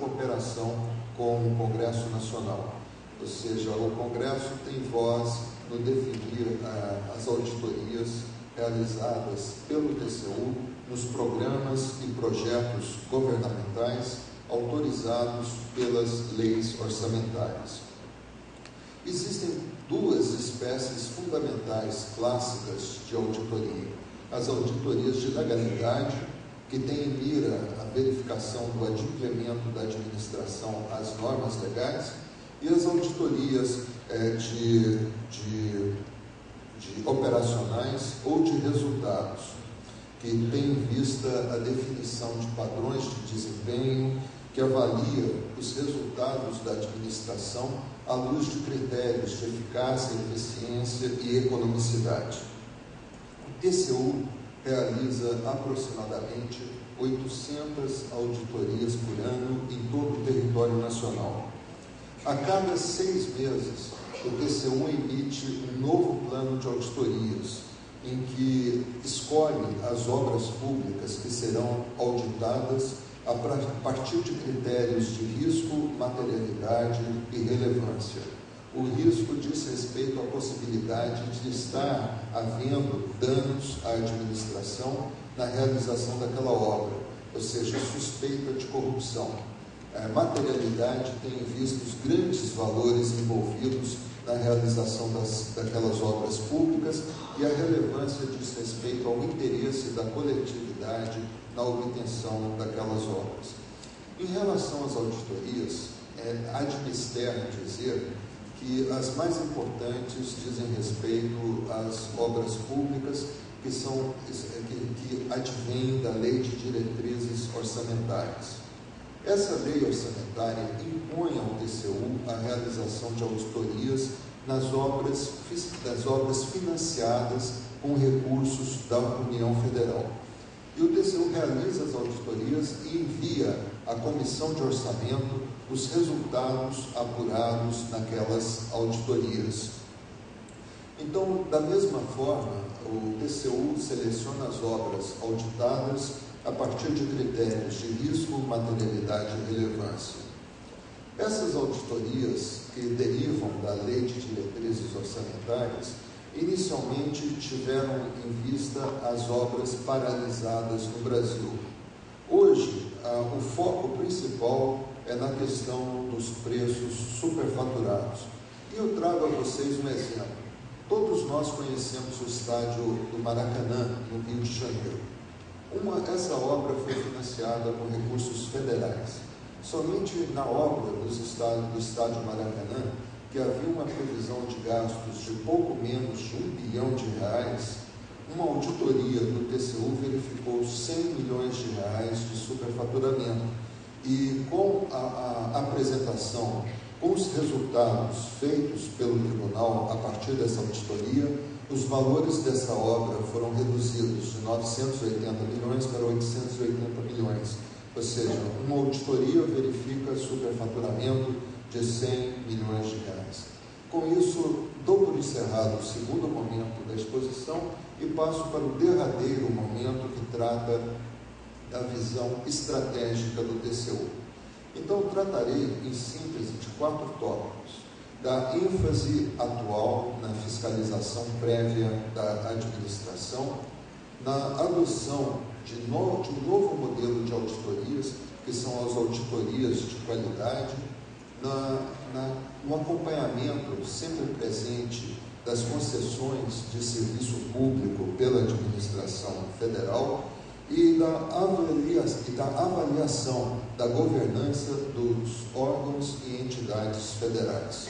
cooperação com o Congresso Nacional. Ou seja, o Congresso tem voz no definir as auditorias realizadas pelo TCU nos programas e projetos governamentais autorizados pelas leis orçamentárias. Existem duas espécies fundamentais clássicas de auditoria: as auditorias de legalidade, que têm em mira a verificação do adimplemento da administração às normas legais, e as auditorias de operacionais ou de resultados, que têm em vista a definição de padrões de desempenho, que avalia os resultados da administração à luz de critérios de eficácia, eficiência e economicidade. O TCU realiza aproximadamente 800 auditorias por ano em todo o território nacional. A cada 6 meses, o TCU emite um novo plano de auditorias, em que escolhe as obras públicas que serão auditadas a partir de critérios de risco, materialidade e relevância. O risco diz respeito à possibilidade de estar havendo danos à administração na realização daquela obra, ou seja, suspeita de corrupção. A materialidade tem em vista os grandes valores envolvidos na realização daquelas obras públicas, e a relevância diz respeito ao interesse da coletividade na obtenção daquelas obras. Em relação às auditorias, ad mistério dizer que as mais importantes dizem respeito às obras públicas que advêm da Lei de Diretrizes Orçamentárias. Essa lei orçamentária impõe ao TCU a realização de auditorias nas obras financiadas com recursos da União Federal. E o TCU realiza as auditorias e envia à Comissão de Orçamento os resultados apurados naquelas auditorias. Então, da mesma forma, o TCU seleciona as obras auditadas a partir de critérios de risco, materialidade e relevância. Essas auditorias, que derivam da Lei de Diretrizes Orçamentárias, inicialmente tiveram em vista as obras paralisadas no Brasil. Hoje, o foco principal é na questão dos preços superfaturados. E eu trago a vocês um exemplo. Todos nós conhecemos o estádio do Maracanã, no Rio de Janeiro. Essa obra foi financiada com recursos federais. Somente na obra do estádio Maracanã, que havia uma previsão de gastos de pouco menos de R$1 bilhão, uma auditoria do TCU verificou R$100 milhões de superfaturamento. E com a apresentação, com os resultados feitos pelo tribunal a partir dessa auditoria, os valores dessa obra foram reduzidos de 980 milhões para 880 milhões. Ou seja, uma auditoria verifica superfaturamento de R$100 milhões. Com isso, dou por encerrado o segundo momento da exposição e passo para o derradeiro momento, que trata da visão estratégica do TCU. Então, tratarei, em síntese, de 4 tópicos: da ênfase atual na fiscalização prévia da administração, na adoção de um novo modelo de auditorias, que são as auditorias de qualidade, no acompanhamento sempre presente das concessões de serviço público pela administração federal e da avaliação da governança dos órgãos e entidades federais.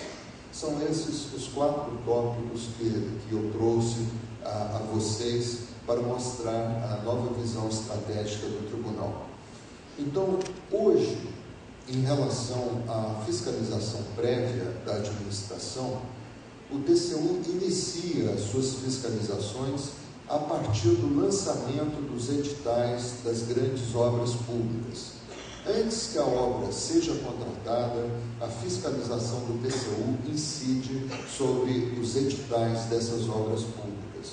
São esses os 4 tópicos que eu trouxe a vocês para mostrar a nova visão estratégica do Tribunal. Então, hoje, em relação à fiscalização prévia da administração, o TCU inicia as suas fiscalizações a partir do lançamento dos editais das grandes obras públicas. Antes que a obra seja contratada, a fiscalização do TCU incide sobre os editais dessas obras públicas.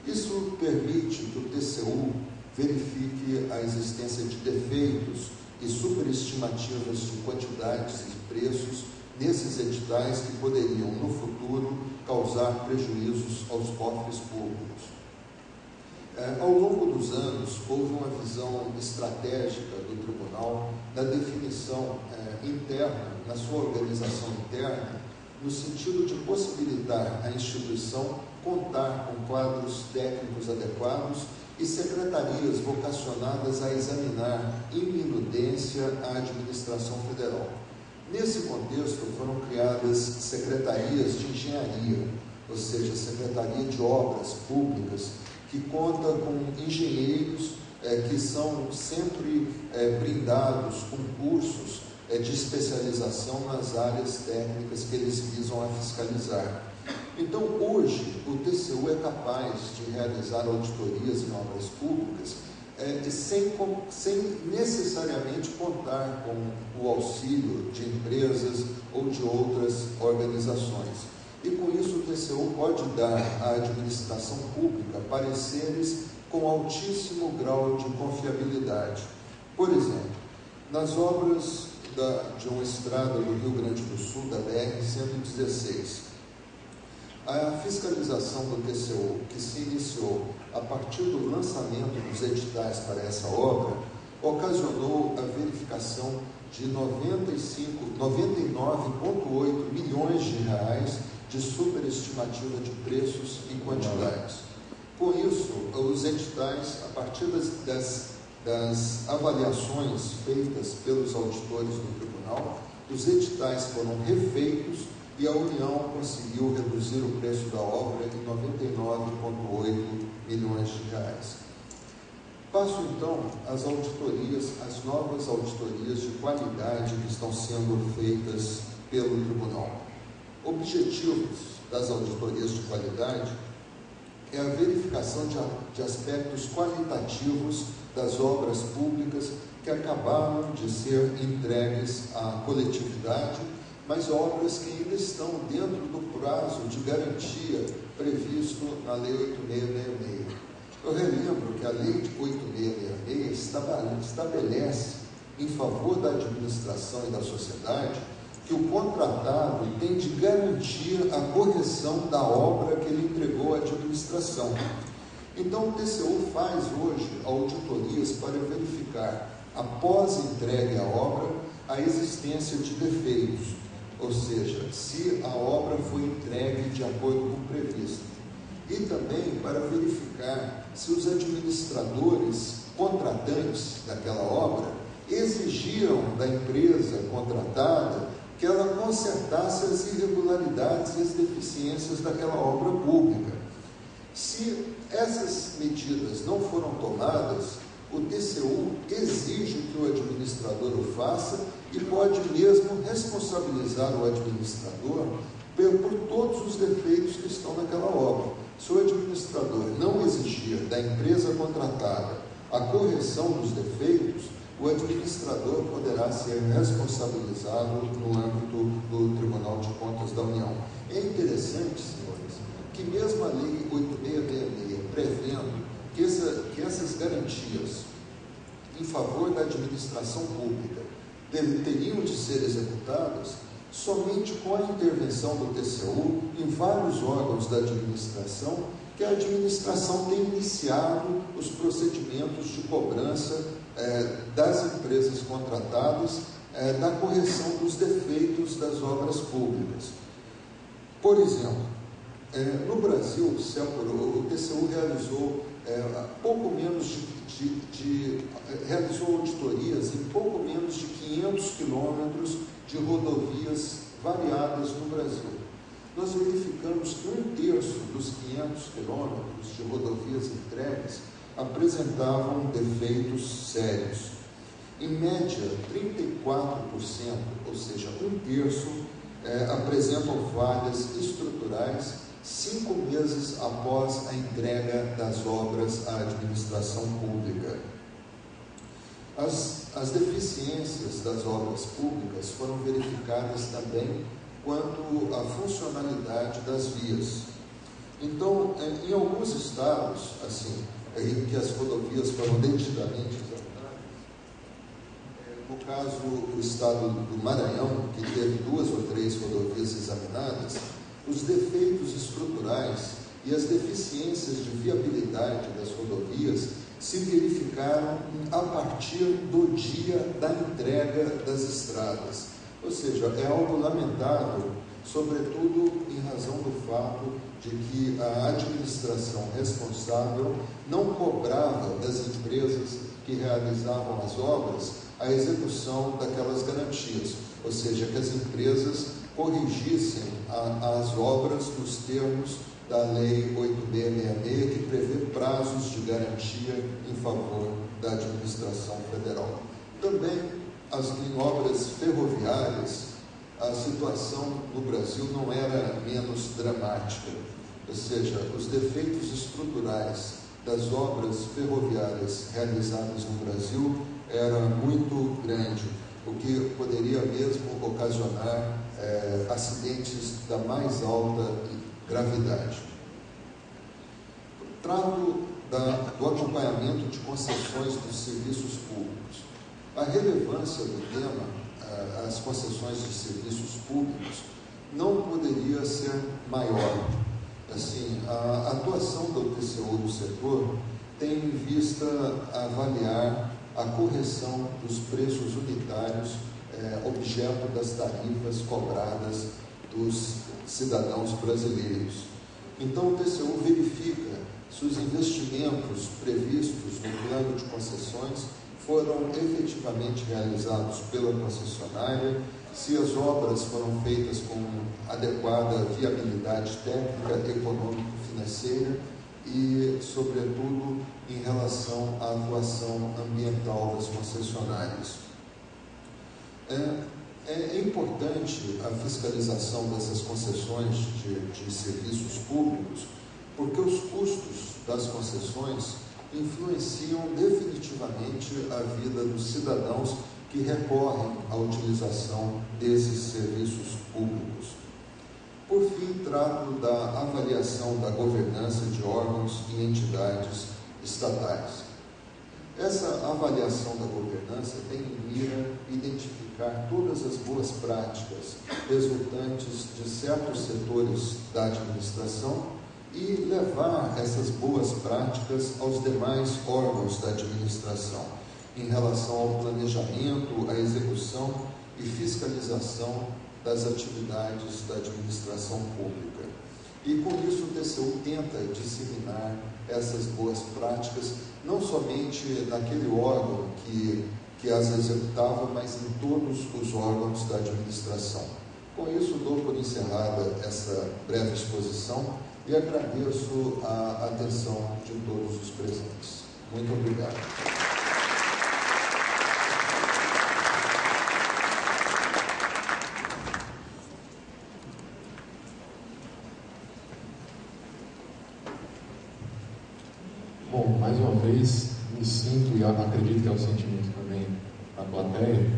Isso permite que o TCU verifique a existência de defeitos e superestimativas de quantidades e preços nesses editais que poderiam, no futuro, causar prejuízos aos cofres públicos. Ao longo dos anos, houve uma visão estratégica do tribunal da definição interna, na sua organização interna, no sentido de possibilitar à instituição contar com quadros técnicos adequados e secretarias vocacionadas a examinar em minudência a administração federal. Nesse contexto, foram criadas secretarias de engenharia, ou seja, secretaria de obras públicas, que conta com engenheiros que são sempre brindados com cursos de especialização nas áreas técnicas que eles visam a fiscalizar. Então, hoje, o TCU é capaz de realizar auditorias em obras públicas sem necessariamente contar com o auxílio de empresas ou de outras organizações. E com isso o TCU pode dar à administração pública pareceres com altíssimo grau de confiabilidade. Por exemplo, nas obras de uma estrada do Rio Grande do Sul, da BR-116, a fiscalização do TCU, que se iniciou a partir do lançamento dos editais para essa obra, ocasionou a verificação de 99,8 milhões de reais de superestimativa de preços e quantidades. Com isso, os editais, a partir das avaliações feitas pelos auditores do tribunal, os editais foram refeitos e a União conseguiu reduzir o preço da obra em 99,8 milhões de reais. Passo então às auditorias, as novas auditorias de qualidade que estão sendo feitas pelo tribunal. Objetivos das auditorias de qualidade é a verificação de aspectos qualitativos das obras públicas que acabaram de ser entregues à coletividade, mas obras que ainda estão dentro do prazo de garantia previsto na Lei 8666. Eu relembro que a Lei 8666 estabelece, em favor da administração e da sociedade, que o contratado tem de garantir a correção da obra que ele entregou à administração. Então, o TCU faz hoje auditorias para verificar, após entregue a obra, a existência de defeitos, ou seja, se a obra foi entregue de acordo com o previsto. E também para verificar se os administradores contratantes daquela obra exigiram da empresa contratada que ela consertasse as irregularidades e as deficiências daquela obra pública. Se essas medidas não foram tomadas, o TCU exige que o administrador o faça e pode mesmo responsabilizar o administrador por todos os defeitos que estão naquela obra. Se o administrador não exigir da empresa contratada a correção dos defeitos, o administrador poderá ser responsabilizado no âmbito do Tribunal de Contas da União. É interessante, senhores, que mesmo a Lei 8666, prevendo que essas garantias em favor da administração pública teriam de ser executadas, somente com a intervenção do TCU em vários órgãos da administração, que a administração tem iniciado os procedimentos de cobrança das empresas contratadas da correção dos defeitos das obras públicas. Por exemplo, no Brasil, se apurou, o TCU realizou pouco menos realizou auditorias em pouco menos de 500 quilômetros de rodovias variadas no Brasil. Nós verificamos que 1/3 dos 500 quilômetros de rodovias entregues apresentavam defeitos sérios. Em média, 34%, ou seja, 1/3, apresentam falhas estruturais 5 meses após a entrega das obras à administração pública. As deficiências das obras públicas foram verificadas também quanto à funcionalidade das vias. Então, em alguns estados, assim, em que as rodovias foram detidamente examinadas, no caso do estado do Maranhão, que teve 2 ou 3 rodovias examinadas, os defeitos estruturais e as deficiências de viabilidade das rodovias se verificaram a partir do dia da entrega das estradas. Ou seja, é algo lamentável, sobretudo em razão do fato de que a administração responsável não cobrava das empresas que realizavam as obras a execução daquelas garantias, ou seja, que as empresas corrigissem as obras nos termos da Lei 8666, que prevê prazos de garantia em favor da administração federal. Também em obras ferroviárias, a situação no Brasil não era menos dramática, ou seja, os defeitos estruturais das obras ferroviárias realizadas no Brasil era muito grande, o que poderia mesmo ocasionar acidentes da mais alta gravidade. Trato do acompanhamento de concessões dos serviços públicos. A relevância do tema, as concessões de serviços públicos, não poderia ser maior. Assim, a atuação do TCU no setor tem em vista avaliar a correção dos preços unitários objeto das tarifas cobradas dos cidadãos brasileiros. Então, o TCU verifica se os investimentos previstos no plano de concessões foram efetivamente realizados pela concessionária, se as obras foram feitas com adequada viabilidade técnica, econômico-financeira e, sobretudo, em relação à atuação ambiental das concessionárias. É importante a fiscalização dessas concessões de serviços públicos, porque os custos das concessões influenciam definitivamente a vida dos cidadãos que recorrem à utilização desses serviços públicos. Por fim, trato da avaliação da governança de órgãos e entidades estatais. Essa avaliação da governança tem em mira identificar todas as boas práticas resultantes de certos setores da administração e levar essas boas práticas aos demais órgãos da administração, em relação ao planejamento, à execução e fiscalização das atividades da administração pública. E com isso o TCU tenta disseminar essas boas práticas, não somente naquele órgão que as executava, mas em todos os órgãos da administração. Com isso, dou por encerrada essa breve exposição e agradeço a atenção de todos os presentes. Muito obrigado. Bom, mais uma vez, me sinto, e acredito que é o sentimento também da plateia,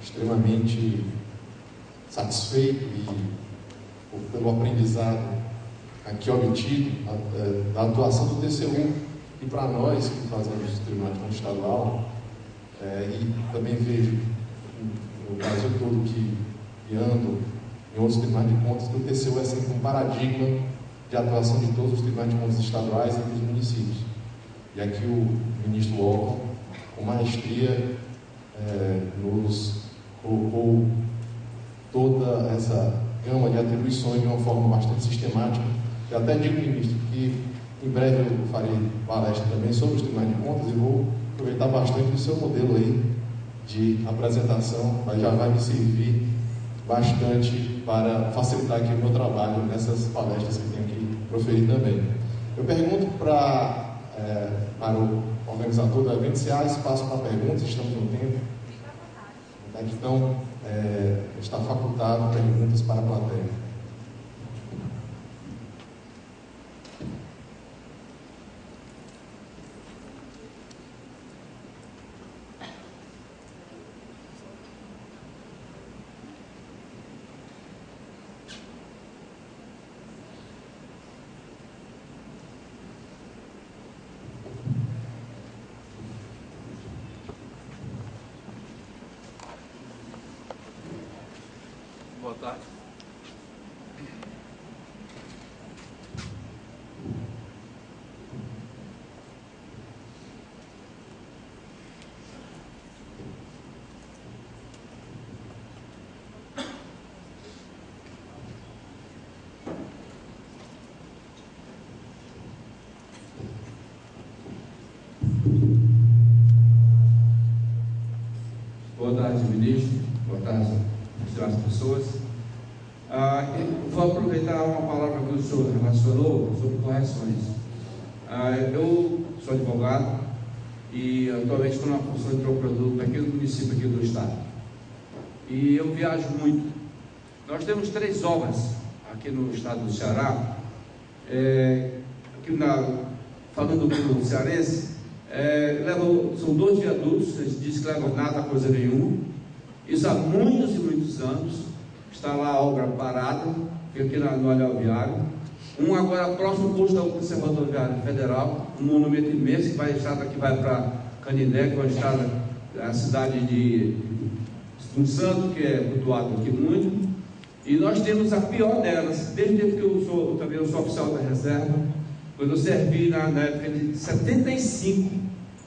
extremamente satisfeito pelo aprendizado aqui obtido da atuação do TCU, e para nós que fazemos o Tribunal de Contas Estadual, e também vejo no Brasil todo que ando em outros tribunais de contas, que o TCU é sempre um paradigma de atuação de todos os tribunais de contas estaduais e dos municípios. E aqui o ministro Walton, com maestria, nos colocou toda essa gama de atribuições de uma forma bastante sistemática. Eu até digo, ministro, que em breve eu farei palestra também sobre os tribunais de contas e vou aproveitar bastante do seu modelo aí de apresentação, mas já vai me servir bastante para facilitar aqui o meu trabalho nessas palestras que tenho que proferir também. Eu pergunto para o organizador do evento se há espaço para perguntas, estamos no tempo. Então, está facultado perguntas para a plateia. Boa tarde. Boa tarde, ministro. Boa tarde, as pessoas. Eu vou aproveitar uma palavra que o senhor relacionou sobre correções. Eu sou advogado e atualmente estou na função de procurador do pequeno município aqui do estado. E eu viajo muito. Nós temos 3 obras aqui no estado do Ceará. Falando do cearense, são 2 viadutos, a gente diz que levam nada, coisa nenhuma. Isso há muitos e muitos anos. Está lá a obra parada, fica aqui no anel viário. Agora próximo ao posto da Polícia Rodoviária Federal, um monumento imenso que vai para Canindé, que é uma estrada da cidade de Espírito Santo, que é cultuado aqui muito. E nós temos a pior delas, desde que eu sou oficial da reserva. Quando eu servi na época de 75,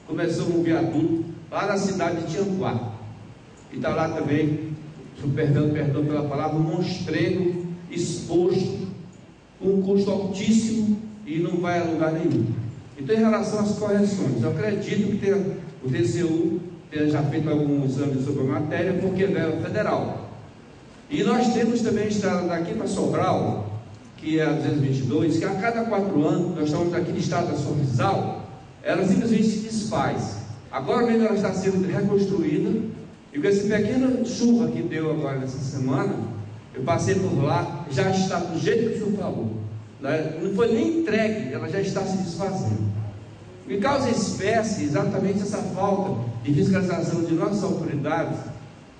começou um viaduto lá na cidade de Tianguá. E está lá também, perdão pela palavra, um monstrengo exposto, com um custo altíssimo e não vai a lugar nenhum. Então, em relação às correções, eu acredito que o TCU tenha já feito algum exame sobre a matéria, porque é federal. E nós temos também a estrada daqui para Sobral, que é a 222, que a cada 4 anos, nós estamos aqui no estado da Sorrisal, ela simplesmente se desfaz. Agora mesmo ela está sendo reconstruída, e com essa pequena chuva que deu agora nessa semana, eu passei por lá, já está do jeito que o senhor falou, né? Não foi nem entregue, ela já está se desfazendo. Me causa espécie exatamente essa falta de fiscalização de nossas autoridades,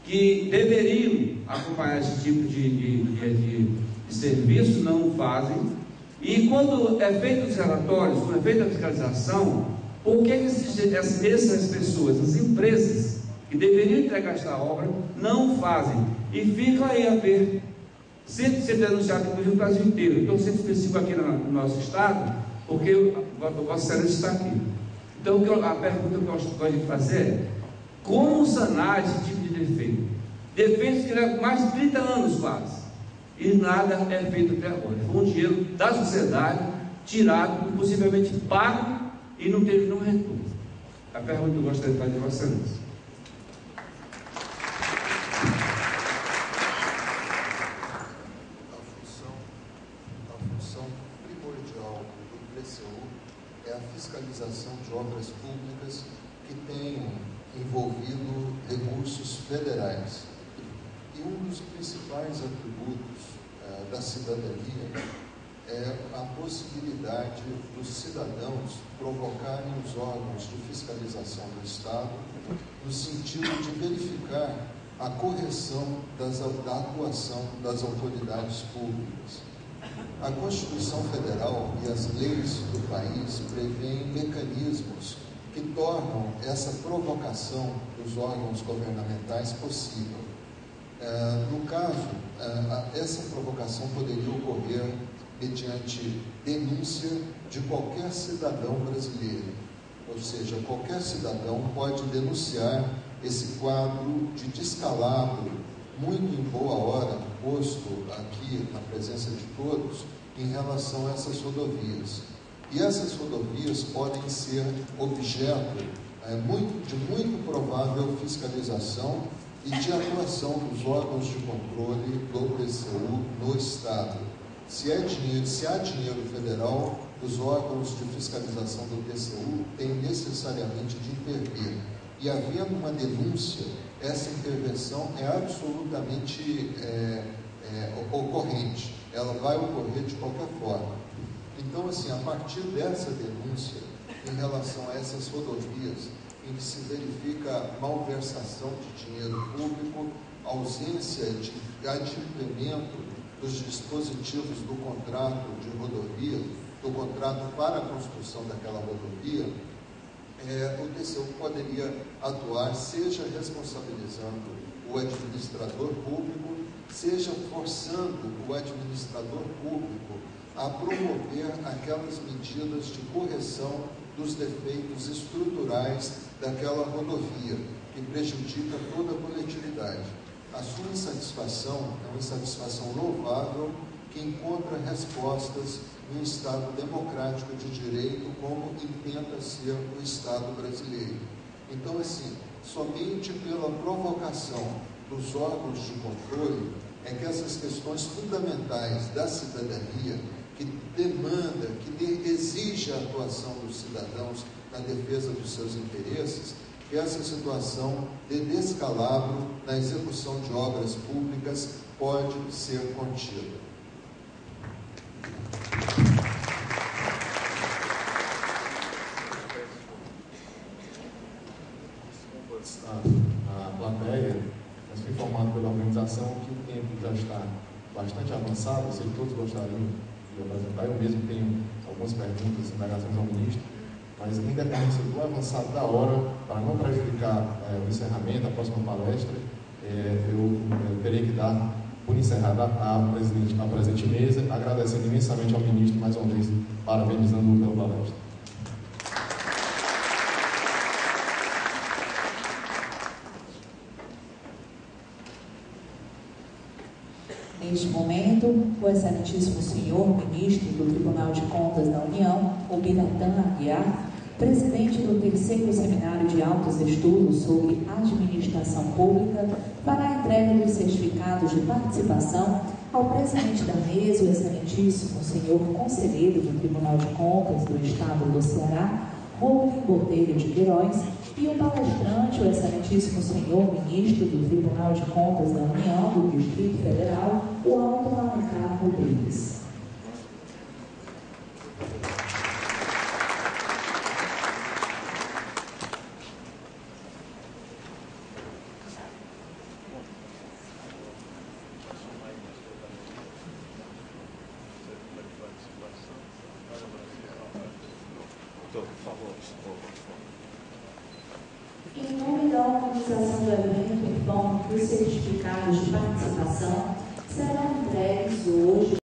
que deveriam acompanhar esse tipo de serviço, não fazem. E quando é feito os relatórios, quando é feita a fiscalização, por que essas pessoas, as empresas que deveriam entregar esta obra, não fazem? E ficam aí a ver, sempre ser denunciado inclusive no Brasil inteiro. Estou sendo específico aqui no nosso estado, porque o Vossa Excelência está aqui. Então a pergunta que eu gosto de fazer é: como sanar esse tipo de defeito? Defeitos que levam mais de 30 anos quase, e nada é feito até agora. Foi um dinheiro da sociedade tirado, possivelmente pago, e não teve nenhum retorno. A pergunta que eu gostaria de fazer a Vossa Excelência. A função primordial do TCU é a fiscalização de obras públicas que tenham envolvido recursos federais. E um dos principais atributos da cidadania é a possibilidade dos cidadãos provocarem os órgãos de fiscalização do Estado no sentido de verificar a correção da atuação das autoridades públicas. A Constituição Federal e as leis do país prevêem mecanismos que tornam essa provocação dos órgãos governamentais possível. No caso, essa provocação poderia ocorrer mediante denúncia de qualquer cidadão brasileiro, ou seja, qualquer cidadão pode denunciar esse quadro de descalabro, muito em boa hora, posto aqui na presença de todos, em relação a essas rodovias. E essas rodovias podem ser objeto de muito provável fiscalização e de atuação dos órgãos de controle do TCU no Estado. Se há dinheiro federal, os órgãos de fiscalização do TCU têm necessariamente de intervir. E havendo uma denúncia, essa intervenção é absolutamente ocorrente. Ela vai ocorrer de qualquer forma. Então, assim, a partir dessa denúncia, em relação a essas rodovias, em que se verifica malversação de dinheiro público, ausência de adimplemento dos dispositivos do contrato de rodovia, do contrato para a construção daquela rodovia, o TCU poderia atuar, seja responsabilizando o administrador público, seja forçando o administrador público a promover aquelas medidas de correção dos defeitos estruturais daquela rodovia, que prejudica toda a coletividade. A sua insatisfação é uma insatisfação louvável, que encontra respostas no Estado democrático de direito, como intenta ser o Estado brasileiro. Então, assim, somente pela provocação dos órgãos de controle é que essas questões fundamentais da cidadania, que demanda, que exige a atuação dos cidadãos na defesa dos seus interesses, que essa situação de descalabro na execução de obras públicas pode ser contida. A plateia, mas fui informado pela organização que o tempo já está bastante avançado. Se todos gostariam de apresentar, eu mesmo tenho algumas perguntas, indagações ao ministro, mas em decorrência do avançado da hora, para não prejudicar o encerramento, a próxima palestra, eu terei que dar por encerrada a presente mesa, agradecendo imensamente ao ministro, mais uma vez, parabenizando-o pela palestra. Neste momento, o excelentíssimo senhor ministro do Tribunal de Contas da União, o Biratã Aguiar, presidente do 3º Seminário de Altos Estudos sobre Administração Pública, fará a entrega dos certificados de participação ao presidente da mesa, o excelentíssimo senhor conselheiro do Tribunal de Contas do Estado do Ceará, Rubem Botelho de Queiroz, e o palestrante, o excelentíssimo senhor ministro do Tribunal de Contas da União do Distrito Federal, o Alto Alencar Rodrigues. Em nome da organização do evento, informo que os certificados de participação serão entregues hoje.